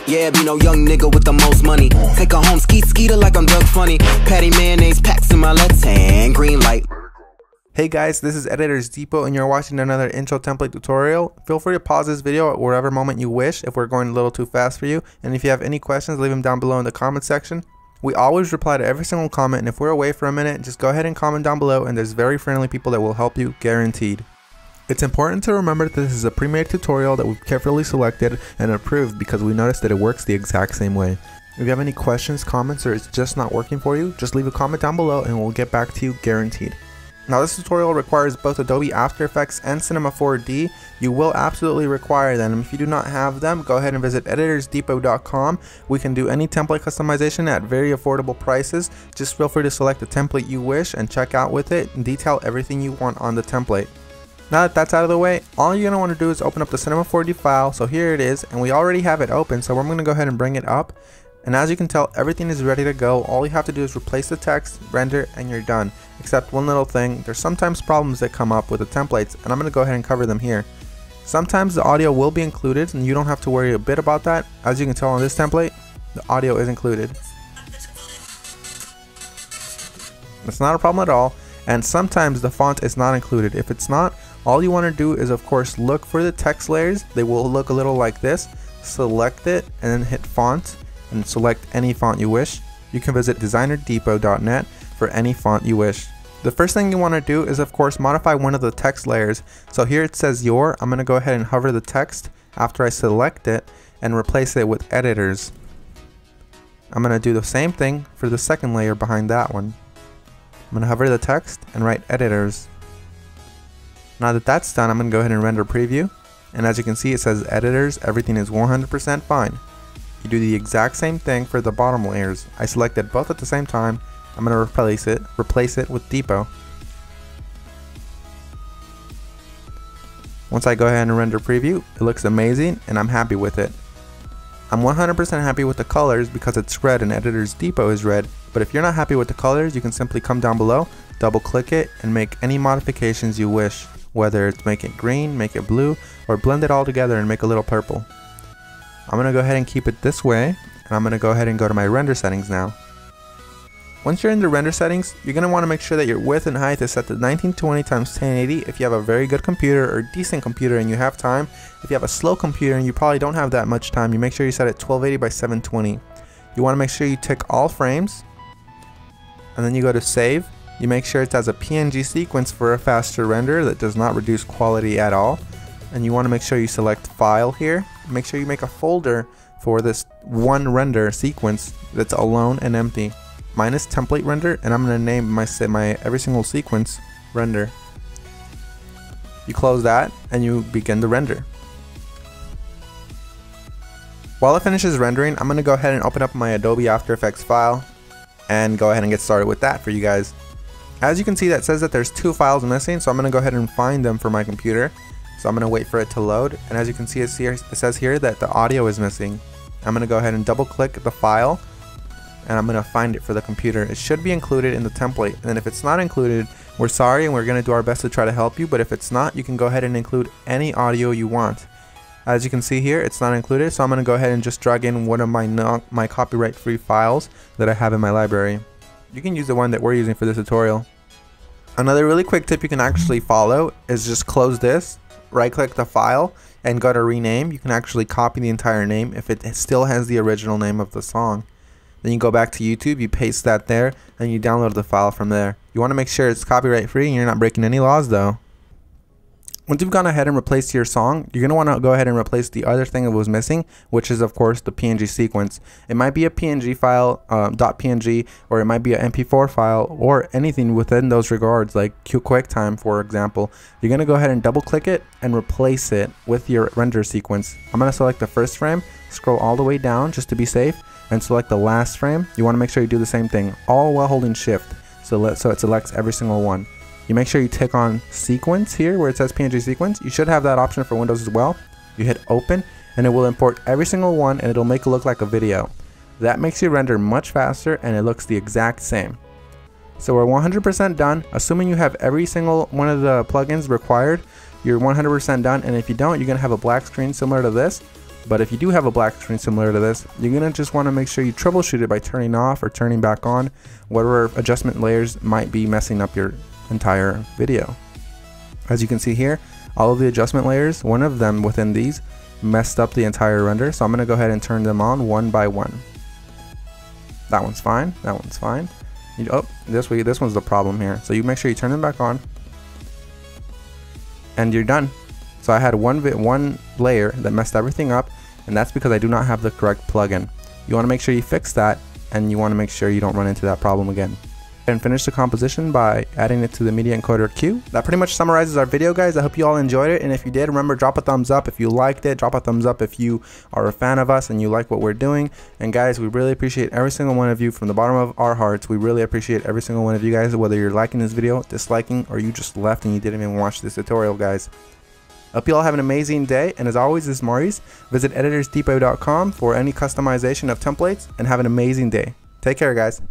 Yeah, be no young nigga with the most money. Take her home, skeeter like I'm Doug Funny. Patty mayonnaise packs in my left hand, green light. Hey guys, this is EditorsDepot and you're watching another intro template tutorial. Feel free to pause this video at whatever moment you wish if we're going a little too fast for you. And if you have any questions, leave them down below in the comment section. We always reply to every single comment, and if we're away for a minute, just go ahead and comment down below and there's very friendly people that will help you, guaranteed. It's important to remember that this is a pre-made tutorial that we've carefully selected and approved because we noticed that it works the exact same way. If you have any questions, comments, or it's just not working for you, just leave a comment down below and we'll get back to you, guaranteed. Now this tutorial requires both Adobe After Effects and Cinema 4D. You will absolutely require them. If you do not have them, go ahead and visit EditorsDepot.com. We can do any template customization at very affordable prices. Just feel free to select the template you wish and check out with it and detail everything you want on the template. Now that that's out of the way, all you're going to want to do is open up the Cinema 4D file. So here it is, and we already have it open, so I'm going to go ahead and bring it up. And as you can tell, everything is ready to go. All you have to do is replace the text, render, and you're done. Except one little thing, there's sometimes problems that come up with the templates, and I'm going to go ahead and cover them here. Sometimes the audio will be included, and you don't have to worry a bit about that. As you can tell on this template, the audio is included. It's not a problem at all. And sometimes the font is not included. If it's not, all you want to do is of course look for the text layers. They will look a little like this. Select it and then hit font and select any font you wish. You can visit DesignerDepot.net for any font you wish. The first thing you want to do is of course modify one of the text layers. So here it says your. I'm going to go ahead and hover the text after I select it and replace it with editors. I'm going to do the same thing for the second layer behind that one. I'm going to hover the text and write editors. Now that that's done, I'm going to go ahead and render preview. And as you can see, it says editors, everything is 100% fine. You do the exact same thing for the bottom layers. I selected both at the same time. I'm going to replace it with Depot. Once I go ahead and render preview, it looks amazing and I'm happy with it. I'm 100% happy with the colors because it's red and EditorsDepot is red. But if you're not happy with the colors, you can simply come down below, double click it, and make any modifications you wish. Whether it's make it green, make it blue, or blend it all together and make a little purple. I'm going to go ahead and keep it this way, and I'm going to go ahead and go to my render settings now. Once you're in the render settings, you're going to want to make sure that your width and height is set to 1920 x 1080 if you have a very good computer or decent computer and you have time. If you have a slow computer and you probably don't have that much time, you make sure you set it 1280 by 720. You want to make sure you tick all frames, and then you go to save. You make sure it has a PNG sequence for a faster render that does not reduce quality at all. And you want to make sure you select file here. Make sure you make a folder for this one render sequence that's alone and empty. Mine is template render, and I'm going to name my every single sequence render. You close that and you begin the render. While it finishes rendering, I'm going to go ahead and open up my Adobe After Effects file and go ahead and get started with that for you guys. As you can see, that says that there's two files missing, so I'm going to go ahead and find them for my computer. So I'm going to wait for it to load, and as you can see, it says here that the audio is missing. I'm going to go ahead and double click the file, and I'm going to find it for the computer. It should be included in the template, and then if it's not included, we're sorry and we're going to do our best to try to help you, but if it's not, you can go ahead and include any audio you want. As you can see here, it's not included, so I'm going to go ahead and just drag in one of my copyright-free files that I have in my library. You can use the one that we're using for this tutorial. Another really quick tip you can actually follow is just close this, right-click the file, and go to rename. You can actually copy the entire name if it still has the original name of the song. Then you go back to YouTube, you paste that there, and you download the file from there. You want to make sure it's copyright-free and you're not breaking any laws though. Once you've gone ahead and replaced your song, you're going to want to go ahead and replace the other thing that was missing, which is of course the PNG sequence. It might be a PNG file, .png, or it might be an MP4 file, or anything within those regards, like QuickTime for example. You're going to go ahead and double click it and replace it with your render sequence. I'm going to select the first frame, scroll all the way down just to be safe, and select the last frame. You want to make sure you do the same thing, all while holding shift, so it selects every single one. You make sure you tick on sequence here where it says PNG sequence. You should have that option for Windows as well. You hit open and it will import every single one and it'll make it look like a video. That makes your render much faster and it looks the exact same. So we're 100% done. Assuming you have every single one of the plugins required, you're 100% done, and if you don't, you're going to have a black screen similar to this. But if you do have a black screen similar to this, you're gonna just want to make sure you troubleshoot it by turning off or turning back on whatever adjustment layers might be messing up your entire video. As you can see here, all of the adjustment layers, one of them within these messed up the entire render, so I'm gonna go ahead and turn them on one by one. That one's fine, that one's fine. Oh, this one's the problem here. So you make sure you turn them back on and you're done. So I had one layer that messed everything up, and that's because I do not have the correct plugin. You want to make sure you fix that, and you want to make sure you don't run into that problem again. And finish the composition by adding it to the media encoder queue. That pretty much summarizes our video, guys. I hope you all enjoyed it, and if you did, remember, drop a thumbs up if you liked it. Drop a thumbs up if you are a fan of us and you like what we're doing. And guys, we really appreciate every single one of you from the bottom of our hearts. We really appreciate every single one of you guys, whether you're liking this video, disliking, or you just left and you didn't even watch this tutorial, guys. Hope you all have an amazing day, and as always, this is Maurice. Visit EditorsDepot.com for any customization of templates, and have an amazing day. Take care, guys.